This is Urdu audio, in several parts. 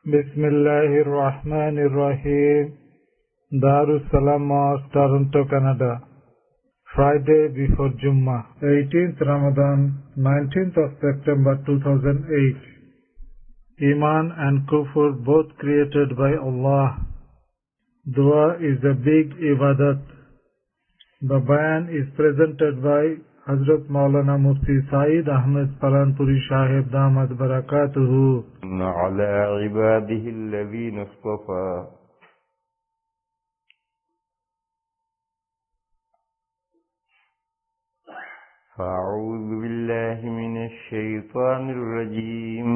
بسم الله الرحمن الرحيم. Darussalam Mosque, Toronto, Canada. Friday before Jummah, 18th Ramadan, 19th of September 2008. Iman and Kufr both created by Allah. Dua is a big ibadat. The bayan is presented by Hazrat Maulana Mufti Saeed Ahmed Palanpuri Sahib Damat Barakatuhu. على عباده الذين اصطفى فأعوذ بالله من الشيطان الرجيم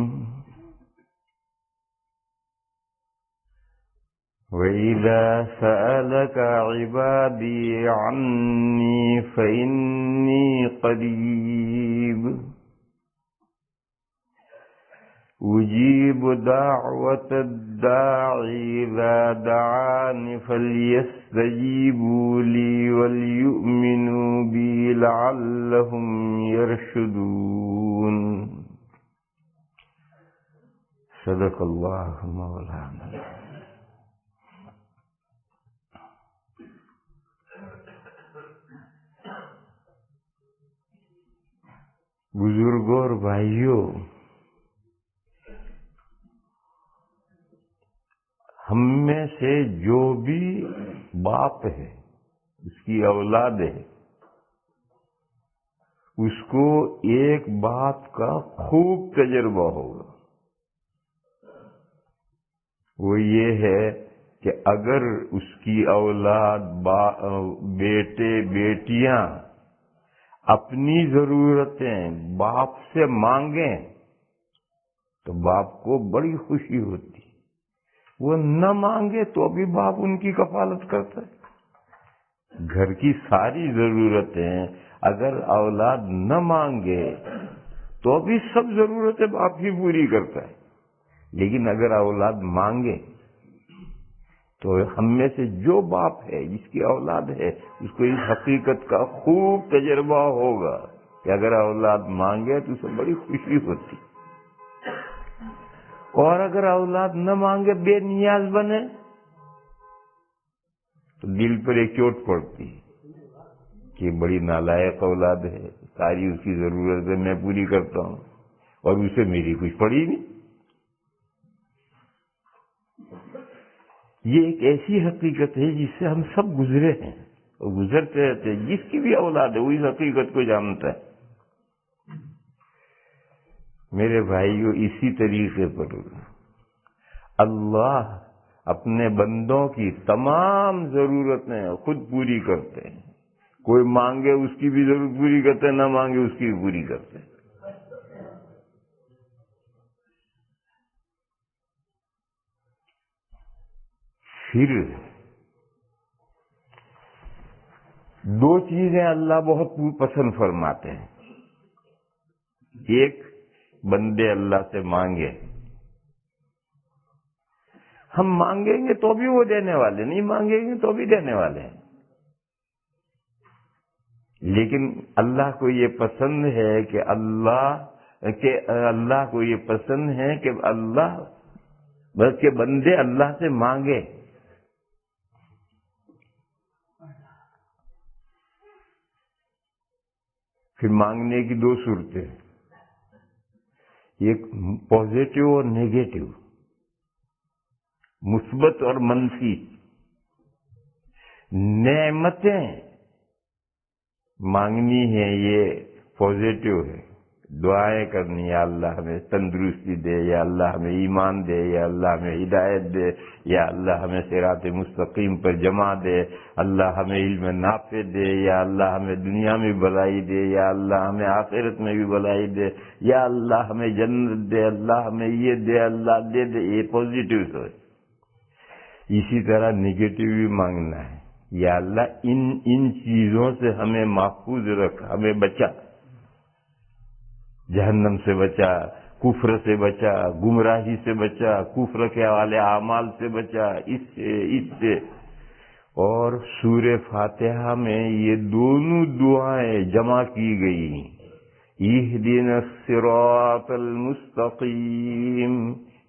وإذا سألك عبادي عني فإني قريب أجيب دعوة الداعي إذا دعاني فليستجيبوا لي وليؤمنوا بي لعلهم يرشدون. صدق الله مولانا. بزرگوں اور بھائیوں، ہم میں سے جو بھی باپ ہے، اس کی اولاد ہے، اس کو ایک بات کا خوب تجربہ ہوگا. وہ یہ ہے کہ اگر اس کی اولاد بیٹے بیٹیاں اپنی ضرورتیں باپ سے مانگیں تو باپ کو بڑی خوشی ہوتی. وہ نہ مانگے تو بھی باپ ان کی کفالت کرتا ہے. گھر کی ساری ضرورتیں اگر اولاد نہ مانگے تو بھی سب ضرورتیں باپ ہی پوری کرتا ہے. لیکن اگر اولاد مانگے تو ہم میں سے جو باپ ہے، جس کی اولاد ہے، اس کو اس حقیقت کا خوب تجربہ ہوگا کہ اگر اولاد مانگے تو اسے بڑی خوشی ہوتی. اور اگر اولاد نہ مانگے، بے نیاز بنے، تو دل پر ایک چوٹ پڑتی کہ بڑی نالائق اولاد ہے، ساری اس کی ضرورتیں میں پوری کرتا ہوں اور اسے میری کچھ پڑی نہیں. یہ ایک ایسی حقیقت ہے جس سے ہم سب گزرے ہیں اور گزرتے رہتے ہیں. جس کی بھی اولاد ہے وہ اس حقیقت کو جانتا ہے. میرے بھائیو، اسی طریقے پر اللہ اپنے بندوں کی تمام ضرورتیں خود پوری کرتے ہیں. کوئی مانگے اس کی بھی ضرورت پوری کرتے ہیں، نہ مانگے اس کی بھی پوری کرتے ہیں. پھر دو چیزیں اللہ بہت پسند فرماتے ہیں. ایک، بندے اللہ سے مانگے. ہم مانگیں گے تو بھی وہ دینے والے، نہیں مانگیں گے تو بھی دینے والے ہیں. لیکن اللہ کو یہ پسند ہے کہ اللہ کو یہ پسند ہے کہ بلکہ بندے اللہ سے مانگے. پھر مانگنے کی دو صورتیں، ایک پازیٹو اور نیگیٹو، مثبت اور منفی. نعمتیں مانگنی ہے، یہ پازیٹو ہے. دعائیں کرنی، یا اللہ ہمیں تندرستی دے، یا اللہ ہمیں ایمان دے، یا اللہ ہمیں ہدایت دے، یا اللہ ہمیں صراط مستقیم پر جمع دے، اللہ ہمیں علم نافع دے، یا اللہ ہمیں دنیا میں بھلائی دے، یا اللہ ہمیں آخرت میں بھی بھلائی دے، یا اللہ ہمیں جنت دے، اللہ ہمیں یہ دے، اللہ دے دے. یہ پازیٹو ہے. اسی طرح نگیٹو بھی مانگنا ہے، یا اللہ ان چیزوں سے ہمیں محفوظ رکھ، ہمیں بچا، جہنم سے بچا، کفر سے بچا، گمراہی سے بچا، کفر کے والے اعمال سے بچا، اس سے. اور سورہ فاتحہ میں یہ دونوں دعائیں جمع کی گئی. اہدنا الصراط المستقیم،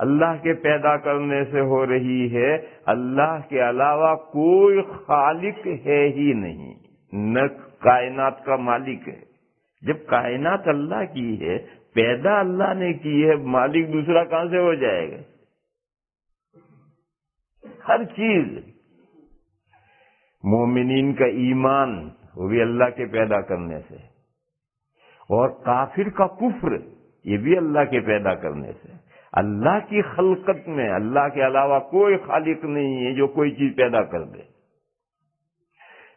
اللہ کے پیدا کرنے سے ہو رہی ہے، اللہ کے علاوہ کوئی خالق ہے ہی نہیں، نہ کائنات کا مالک ہے۔ جب کائنات اللہ کی ہے، پیدا اللہ نے کی ہے، مالک دوسرا کہاں سے ہو جائے گا؟ ہر چیز، مومنین کا ایمان وہ بھی اللہ کے پیدا کرنے سے، اور کافر کا کفر یہ بھی اللہ کے پیدا کرنے سے۔ اللہ کی خلقت میں اللہ کے علاوہ کوئی خالق نہیں ہے جو کوئی چیز پیدا کر دے۔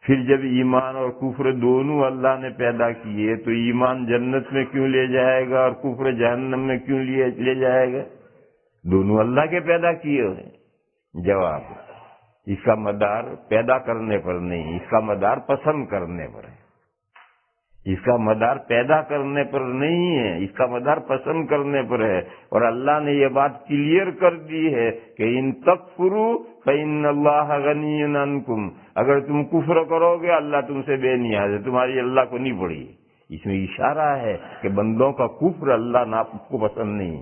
پھر جب ایمان اور کفر دونوں اللہ نے پیدا کیے تو ایمان جنت میں کیوں لے جائے گا اور کفر جہنم میں کیوں لے جائے گا؟ دونوں اللہ کے پیدا کیے ہوئے۔ جواب، اس کا مدار پیدا کرنے پر نہیں، اس کا مدار پسند کرنے پر ہے۔ اس کا مدار پیدا کرنے پر نہیں ہے، اس کا مدار پسند کرنے پر ہے۔ اور اللہ نے یہ بات کلیئر کر دی ہے کہ ان تکفروا فإن اللہ غنی عنکم، اگر تم کفر کرو گے اللہ تم سے بے نیاز ہے، تمہاری اللہ کو نہیں پڑی۔ اس میں اشارہ ہے کہ بندوں کا کفر اللہ کو پسند نہیں۔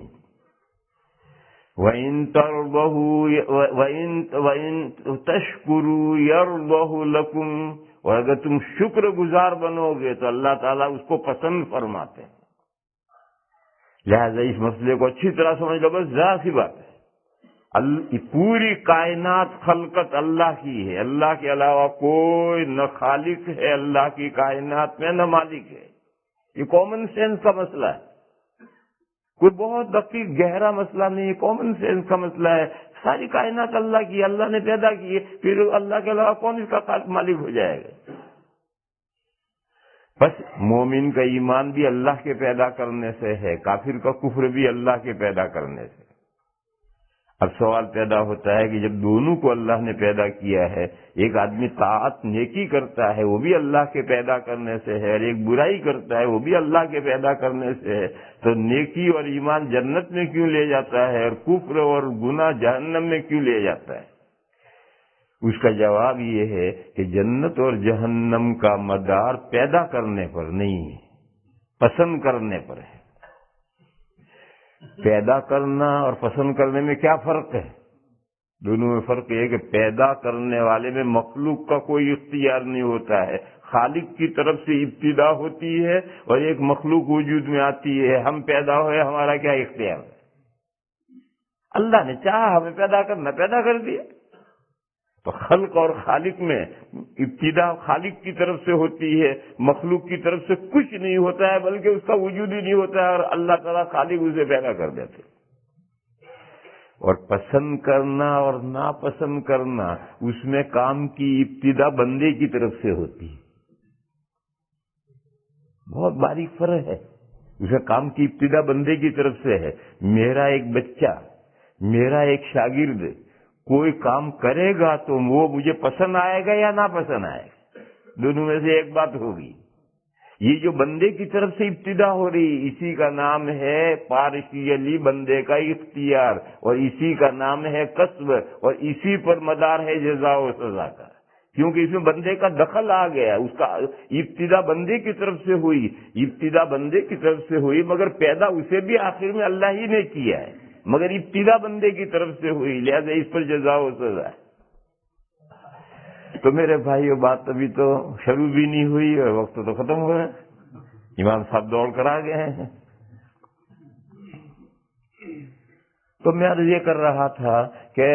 وَإِن تَرْضَهُ وَإِن تَشْكُرُوا يَرْضَهُ لَكُمْ، اور اگر تم شکر گزار بنو گے تو اللہ تعالیٰ اس کو پسند فرماتے ہیں۔ لہذا اس مسئلے کو اچھی طرح سمجھ لو، بس ظاہر سی بات ہے، پوری کائنات خلقت اللہ کی ہے، اللہ کے علاوہ کوئی نہ خالق ہے اللہ کی کائنات میں، نہ مالک ہے۔ یہ کامن سینس کا مسئلہ ہے، کوئی بہت دقیق گہرا مسئلہ نہیں ہے، کامن سینس کا مسئلہ ہے۔ ساری کائنات اللہ کی، اللہ نے پیدا کی ہے، پھر اللہ کے علاوہ کون اس کا مالک ہو جائے گا؟ بس مومن کا ایمان بھی اللہ کے پیدا کرنے سے ہے، کافر کا کفر بھی اللہ کے پیدا کرنے سے۔ اب سوال پیدا ہوتا ہے کہ جب دونوں کو اللہ نے پیدا کیا ہے، ایک آدمی طاعت نیکی کرتا ہے وہ بھی اللہ کے پیدا کرنے سے ہے، اور ایک برائی کرتا ہے وہ بھی اللہ کے پیدا کرنے سے ہے، تو نیکی اور ایمان جنت میں کیوں لے جاتا ہے اور کفر اور گناہ جہنم میں کیوں لے جاتا ہے؟ اس کا جواب یہ ہے کہ جنت اور جہنم کا مدار پیدا کرنے پر نہیں ہے، پسند کرنے پر ہے۔ پیدا کرنا اور پسند کرنے میں کیا فرق ہے؟ دونوں میں فرق یہ ہے کہ پیدا کرنے والے میں مخلوق کا کوئی اختیار نہیں ہوتا ہے، خالق کی طرف سے ابتدا ہوتی ہے اور ایک مخلوق وجود میں آتی ہے، ہم پیدا ہوئے، ہمارا کیا اختیار ہے؟ اللہ نے چاہا ہمیں پیدا کرنا، پیدا کر دیا۔ تو خلق اور خالق میں ابتدا خالق کی طرف سے ہوتی ہے، مخلوق کی طرف سے کچھ نہیں ہوتا ہے، بلکہ اس کا وجود ہی نہیں ہوتا ہے، اور اللہ تعالیٰ خالق اسے پیدا کر دیتے۔ اور پسند کرنا اور ناپسند کرنا، اس میں کام کی ابتدا بندے کی طرف سے ہوتی ہے، بہت باریک فرق ہے۔ اس میں کام کی ابتدا بندے کی طرف سے ہے۔ میرا ایک بچہ، میرا ایک شاگرد کوئی کام کرے گا تو وہ مجھے پسند آئے گا یا ناپسند آئے گا؟ دونوں میں سے ایک بات ہوگی۔ یہ جو بندے کی طرف سے ابتدا ہو رہی، اسی کا نام ہے پارشیلی بندے کا اختیار، اور اسی کا نام ہے کسب، اور اسی پر مدار ہے جزا و سزا کا، کیونکہ اس میں بندے کا دخل آ گیا۔ اس کا ابتدا بندے کی طرف سے ہوئی، ابتدا بندے کی طرف سے ہوئی، مگر پیدا اسے بھی آخر میں اللہ ہی نے کیا ہے، مگر ابتدا بندے کی طرف سے ہوئی، لہذا اس پر جزا و سزا ہے۔ تو میرے بھائیو، بات ابھی تو شروع بھی نہیں ہوئی اور وقت تو ختم ہو رہا ہے، امام صاحب دوڑ کر آ گئے ہیں۔ تو میں عرض یہ کر رہا تھا کہ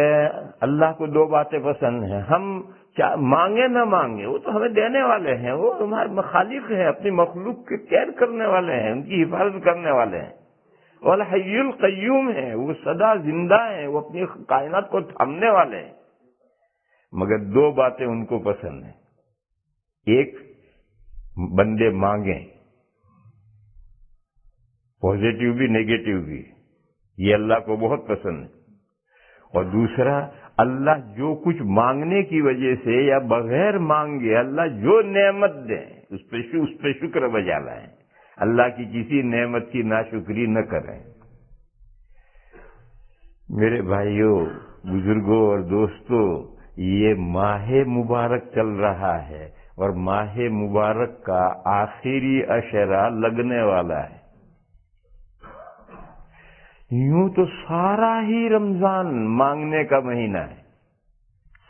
اللہ کو دو باتیں پسند ہیں، ہم مانگے نہ مانگے وہ تو ہمیں دینے والے ہیں، وہ ہمارے خالق ہیں، اپنی مخلوق کے کیئر کرنے والے ہیں، ان کی حفاظت کرنے والے ہیں، اور الحی القیوم ہیں، وہ سدا زندہ ہیں، وہ اپنی کائنات کو تھامنے والے ہیں۔ مگر دو باتیں ان کو پسند ہیں، ایک بندے مانگیں، پازیٹیو بھی نیگیٹو بھی، یہ اللہ کو بہت پسند ہے، اور دوسرا اللہ جو کچھ مانگنے کی وجہ سے یا بغیر مانگے اللہ جو نعمت دیں اس پہ شکر بجا لائیں، اللہ کی کسی نعمت کی ناشکری نہ کریں۔ میرے بھائیوں، بزرگوں اور دوستوں، یہ ماہ مبارک چل رہا ہے اور ماہ مبارک کا آخری عشرہ لگنے والا ہے۔ یوں تو سارا ہی رمضان مانگنے کا مہینہ ہے،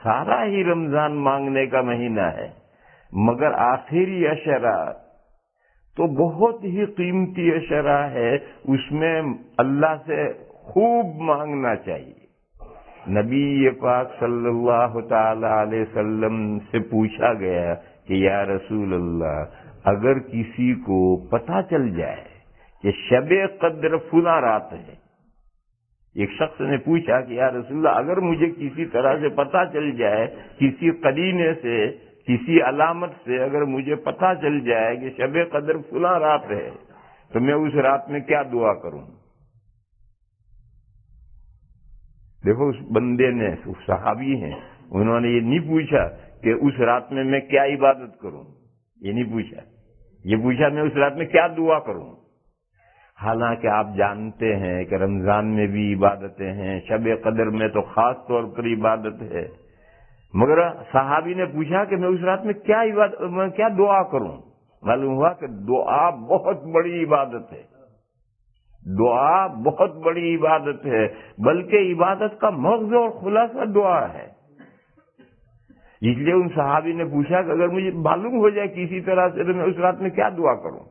سارا ہی رمضان مانگنے کا مہینہ ہے، مگر آخری عشرہ تو بہت ہی قیمتی عشرہ ہے، اس میں اللہ سے خوب مانگنا چاہیے۔ نبی پاک صلی اللہ تعالی علیہ وسلم سے پوچھا گیا کہ یا رسول اللہ، اگر کسی کو پتہ چل جائے کہ شب قدر فلاں رات ہے، ایک شخص نے پوچھا کہ یا رسول اللہ، اگر مجھے کسی طرح سے پتہ چل جائے، کسی قرینے سے، کسی علامت سے اگر مجھے پتہ چل جائے کہ شب قدر فلاں رات ہے، تو میں اس رات میں کیا دعا کروں؟ دیکھو اس بندے نے، اس صحابی ہیں، انہوں نے یہ نہیں پوچھا کہ اس رات میں کیا عبادت کروں، یہ نہیں پوچھا، یہ پوچھا میں اس رات میں کیا دعا کروں۔ حالانکہ آپ جانتے ہیں کہ رمضان میں بھی عبادتیں ہیں، شب قدر میں تو خاص طور پر عبادت ہے، مگر صحابی نے پوچھا کہ میں اس رات میں کیا دعا کروں؟ معلوم ہوا کہ دعا بہت بڑی عبادت ہے، دعا بہت بڑی عبادت ہے، بلکہ عبادت کا مغز اور خلاصہ دعا ہے۔ اس لیے ان صحابی نے پوچھا کہ اگر مجھے معلوم ہو جائے کسی طرح سے تو میں اس رات میں کیا دعا کروں؟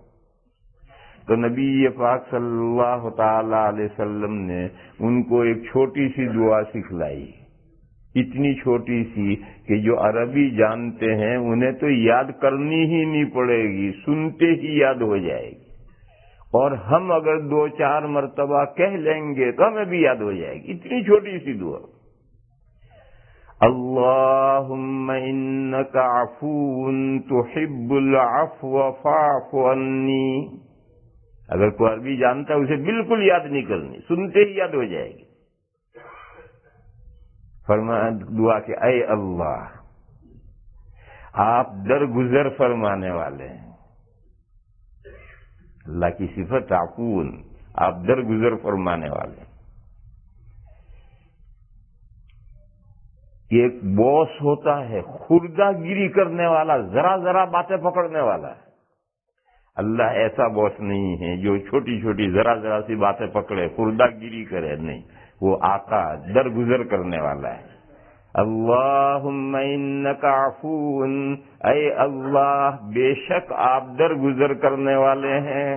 تو نبی پاک صلی اللہ تعالی علیہ وسلم نے ان کو ایک چھوٹی سی دعا سکھلائی، اتنی چھوٹی سی کہ جو عربی جانتے ہیں انہیں تو یاد کرنی ہی نہیں پڑے گی، سنتے ہی یاد ہو جائے گی، اور ہم اگر 2-4 مرتبہ کہہ لیں گے تو ہمیں بھی یاد ہو جائے گی، اتنی چھوٹی سی دعا۔ اللہم انک عفو تحب العفو فاعف عنی، اگر کوئی عربی جانتا ہے اسے بالکل یاد نہیں کرنی، سنتے ہی یاد ہو جائے گی۔ فرمایا دعا کہ اے اللہ، آپ درگزر فرمانے والے ہیں، اللہ کی صفت عفو، آپ درگزر فرمانے والے ہیں۔ ایک باس ہوتا ہے خردہ گیری کرنے والا، ذرا ذرا باتیں پکڑنے والا ہے، اللہ ایسا باس نہیں ہے جو چھوٹی چھوٹی ذرا ذرا سی باتیں پکڑے، خردہ گیری کرے، نہیں، وہ آقا درگزر کرنے والا ہے۔ اللہم انک عفو، اے اللہ بے شک آپ درگزر کرنے والے ہیں،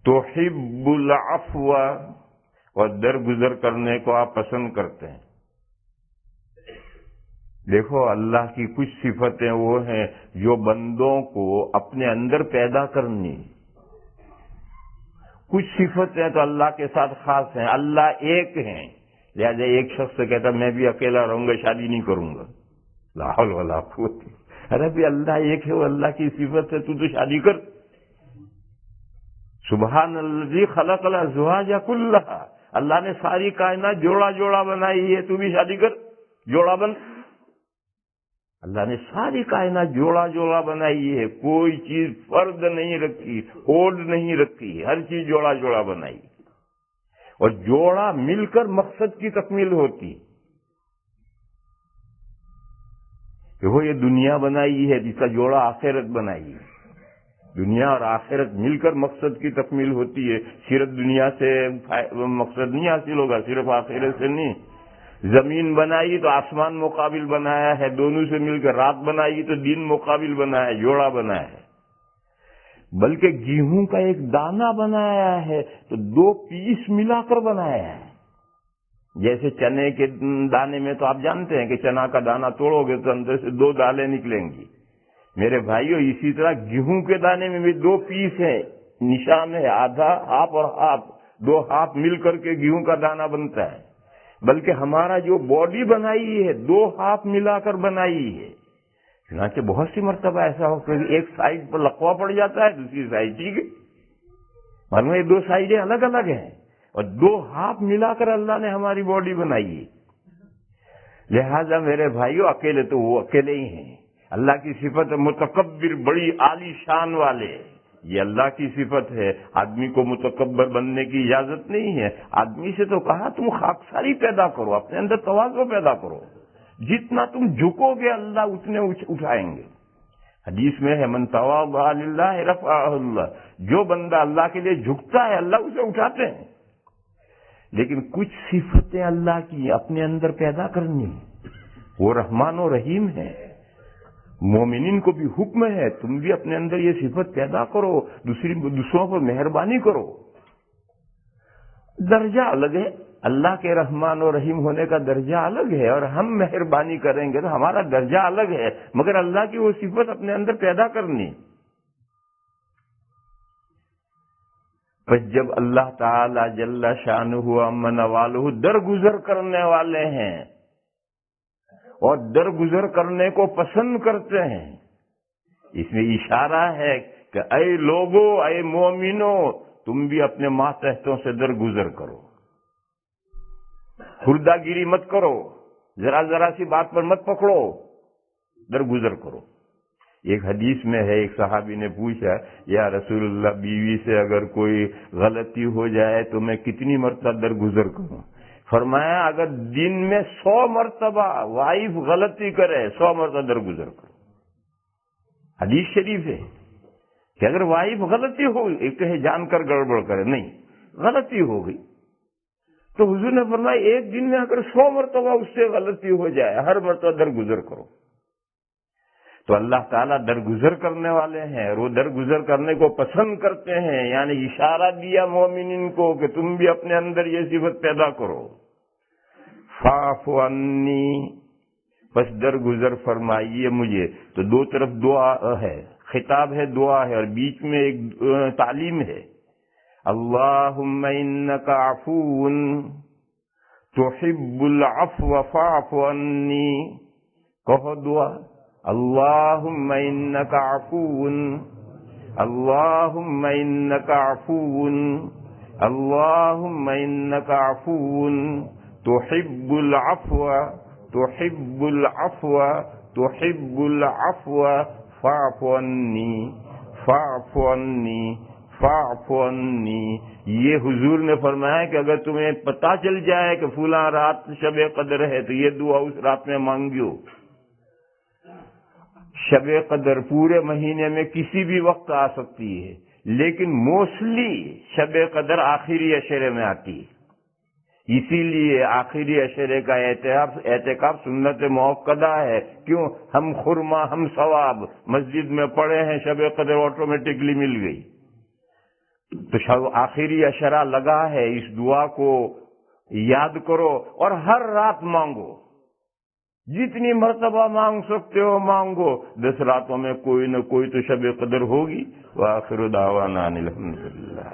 تحب العفو، اور درگزر کرنے کو آپ پسند کرتے ہیں۔ دیکھو اللہ کی کچھ صفتیں وہ ہیں جو بندوں کو اپنے اندر پیدا کرنی، کچھ صفتیں تو اللہ کے ساتھ خاص ہیں، اللہ ایک ہیں، لہذا ایک شخص سے کہتا میں بھی اکیلا رہوں گا، شادی نہیں کروں گا، لا حول ولا قوت، ارے بھی اللہ ایک ہے، وہ اللہ کی صفت ہے، تو شادی کر۔ سبحان الذی خلق الازواج کلھا، اللہ نے ساری کائنات جوڑا جوڑا بنائی ہے، تو بھی شادی کر، جوڑا بن۔ اللہ نے ساری کائنات جوڑا جوڑا بنائی ہے، کوئی چیز فرد نہیں رکھی، اوڈ نہیں رکھی، ہر چیز جوڑا جوڑا بنائی، اور جوڑا مل کر مقصد کی تکمیل ہوتی۔ کہ وہ یہ دنیا بنائی ہے جس کا جوڑا آخرت بنائی ہے، دنیا اور آخرت مل کر مقصد کی تکمیل ہوتی ہے، صرف دنیا سے مقصد نہیں حاصل ہوگا، صرف آخرت سے نہیں۔ زمین بنائی تو آسمان مقابل بنایا ہے، دونوں سے مل کر، رات بنائی تو دن مقابل بنایا ہے، جوڑا بنایا ہے۔ بلکہ گیہوں کا ایک دانہ بنایا ہے تو 2 پیس ملا کر بنایا ہے، جیسے چنے کے دانے میں تو آپ جانتے ہیں کہ چنا کا دانہ توڑو گے تو اندر سے 2 دالیں نکلیں گی، میرے بھائیوں اسی طرح گیہوں کے دانے میں بھی 2 پیس ہیں، نشان ہے، آدھا ہاف اور ہاف، 2 ہاف مل کر کے گیہوں کا دانہ بنتا ہے۔ بلکہ ہمارا جو باڈی بنائی ہے 2 ہاف ملا کر بنائی ہے، چنانچہ بہت سی مرتبہ ایسا ہو کہ ایک سائڈ پر لقوہ پڑ جاتا ہے، دوسری سائڈ ٹھیک ہے، معلوم ہے یہ 2 سائڈیں الگ الگ ہیں، اور 2 ہاف ملا کر اللہ نے ہماری باڈی بنائی ہے۔ لہذا میرے بھائیوں اکیلے تو وہ اکیلے ہی ہیں، اللہ کی صفت متکبر، بڑی عالی شان والے، یہ اللہ کی صفت ہے۔ آدمی کو متکبر بننے کی اجازت نہیں ہے، آدمی سے تو کہا تم خاکساری پیدا کرو، اپنے اندر تواضع پیدا کرو، جتنا تم جھکو گے اللہ اتنے اٹھائیں گے۔ حدیث میں ہے من تواضع للہ رفعہ اللہ، جو بندہ اللہ کے لیے جھکتا ہے اللہ اسے اٹھاتے ہیں. لیکن کچھ صفتیں اللہ کی اپنے اندر پیدا کرنی، وہ رحمان و رحیم ہے. مومنین کو بھی حکم ہے تم بھی اپنے اندر یہ صفت پیدا کرو، دوسروں پر مہربانی کرو. درجہ الگ ہے، اللہ کے رحمان و رحیم ہونے کا درجہ الگ ہے، اور ہم مہربانی کریں گے تو ہمارا درجہ الگ ہے، مگر اللہ کی وہ صفت اپنے اندر پیدا کرنی. پس جب اللہ تعالی جل شانہ امن والہ درگزر کرنے والے ہیں اور درگزر کرنے کو پسند کرتے ہیں، اس میں اشارہ ہے کہ اے لوگو، اے مومنو، تم بھی اپنے ماتحتوں سے درگزر کرو، خردہ گیری مت کرو، ذرا ذرا سی بات پر مت پکڑو، درگزر کرو. ایک حدیث میں ہے، ایک صحابی نے پوچھا یا رسول اللہ، بیوی سے اگر کوئی غلطی ہو جائے تو میں کتنی مرتبہ درگزر کروں؟ فرمایا اگر دن میں 100 مرتبہ وائف غلطی کرے 100 مرتبہ درگزر کرو. حدیث شریف ہے کہ اگر وائف غلطی ہو، ایک ہے جان کر گڑبڑ کرے، نہیں، غلطی ہو گئی تو حضور نے فرمایا ایک دن میں اگر 100 مرتبہ اس سے غلطی ہو جائے، ہر مرتبہ درگزر کرو. تو اللہ تعالیٰ درگزر کرنے والے ہیں اور وہ درگزر کرنے کو پسند کرتے ہیں، یعنی اشارہ دیا مومنین کو کہ تم بھی اپنے اندر یہ صفت پیدا کرو. فاعف عنی، بس درگزر فرمائیے مجھے. تو دو طرف دعا ہے، خطاب ہے، دعا ہے، اور بیچ میں ایک تعلیم ہے. اللہم انک عفو تحب العفو فاعف عنی. کہو دعا، اللہم انک عفو، اللہم انک عفو، اللہم انک عفو تحب العفو، تحب العفو، تحب العفو فاعف عنی، فاعف عنی، فاعف عنی. یہ حضور نے فرمایا کہ اگر تمہیں پتہ چل جائے کہ فلاں رات شب قدر ہے تو یہ دعا اس رات میں مانگیو. شب قدر پورے مہینے میں کسی بھی وقت آ سکتی ہے، لیکن موسٹلی شب قدر آخری عشرے میں آتی ہے. اسی لیے آخری عشرے کا اعتکاف سنت موقدہ ہے. کیوں؟ ہم خرما، ہم ثواب مسجد میں پڑے ہیں، شب قدر آٹومیٹکلی مل گئی. تو آخری عشرہ لگا ہے، اس دعا کو یاد کرو اور ہر رات مانگو، جتنی مرتبہ مانگ سکتے ہو مانگو. 10 راتوں میں کوئی نہ کوئی تو شب قدر ہوگی. وآخر دعوانا ان الحمدللہ.